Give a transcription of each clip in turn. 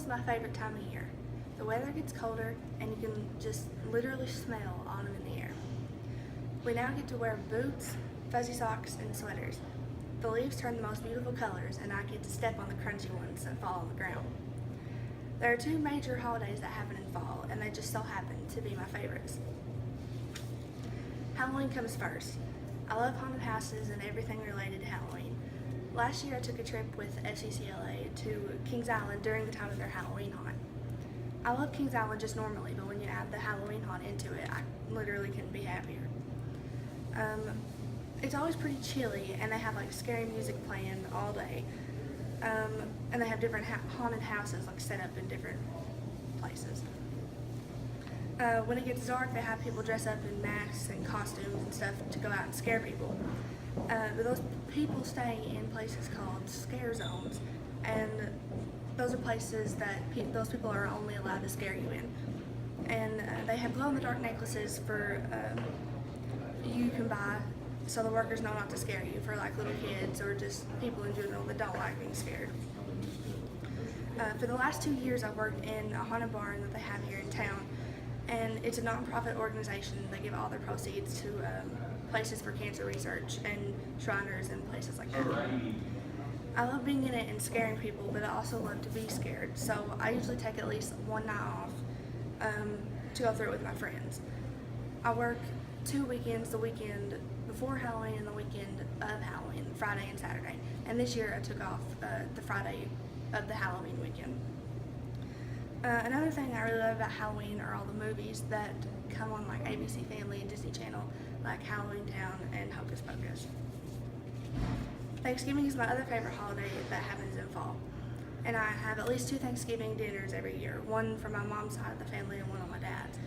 is my favorite time of year. The weather gets colder and you can just literally smell autumn in the air. We now get to wear boots, fuzzy socks, and sweaters. The leaves turn the most beautiful colors and I get to step on the crunchy ones that fall on the ground. There are two major holidays that happen in fall and they just so happen to be my favorites. Halloween comes first. I love haunted houses and everything related to Halloween. Last year I took a trip with FCCLA to Kings Island during the time of their Halloween haunt. I love Kings Island just normally, but when you add the Halloween haunt into it, I literally couldn't be happier. It's always pretty chilly and they have like scary music playing all day. And they have different haunted houses like set up in different places. When it gets dark, they have people dress up in masks and costumes and stuff to go out and scare people. But those people stay in places called scare zones, and those are places that those people are only allowed to scare you in. And they have glow-in-the-dark necklaces for you can buy so the workers know not to scare you, for like little kids or just people in general that don't like being scared. For the last 2 years I've worked in a haunted barn that they have here in town, and it's a non-profit organization. They give all their proceeds to places for cancer research and Shriners and places like that. I love being in it and scaring people, but I also love to be scared, so I usually take at least one night off to go through it with my friends. I work 2 weekends, the weekend before Halloween and the weekend of Halloween, Friday and Saturday. And this year I took off the Friday of the Halloween weekend. Another thing I really love about Halloween are all the movies that come on like ABC Family and Disney Channel, like Halloween Town and Hocus Pocus. Thanksgiving is my other favorite holiday that happens in fall. And I have at least 2 Thanksgiving dinners every year, one for my mom's side of the family and one on my dad's.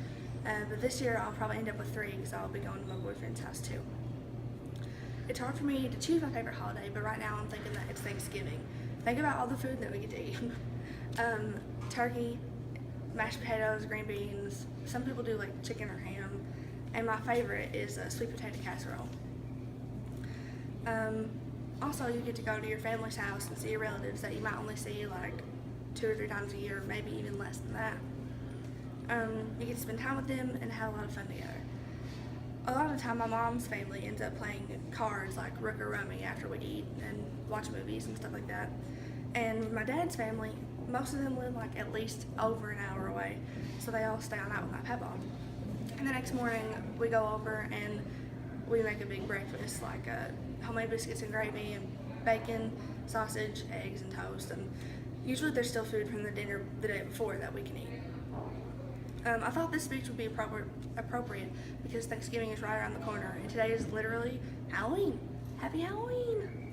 But this year I'll probably end up with 3 because I'll be going to my boyfriend's house too. It's hard for me to choose my favorite holiday, but right now I'm thinking that it's Thanksgiving. Think about all the food that we get to eat. Turkey, mashed potatoes, green beans. Some people do like chicken or ham. And my favorite is a sweet potato casserole. Also, you get to go to your family's house and see your relatives that you might only see like 2 or 3 times a year, maybe even less than that. You get to spend time with them and have a lot of fun together. A lot of the time my mom's family ends up playing cards like Rook or Rummy after we eat and watch movies and stuff like that. And my dad's family, most of them live like at least over an hour away, so they all stay all night with my papa. And the next morning we go over and we make a big breakfast, like homemade biscuits and gravy and bacon, sausage, eggs, and toast. And usually there's still food from the dinner the day before that we can eat. I thought this speech would be appropriate because Thanksgiving is right around the corner and today is literally Halloween. Happy Halloween!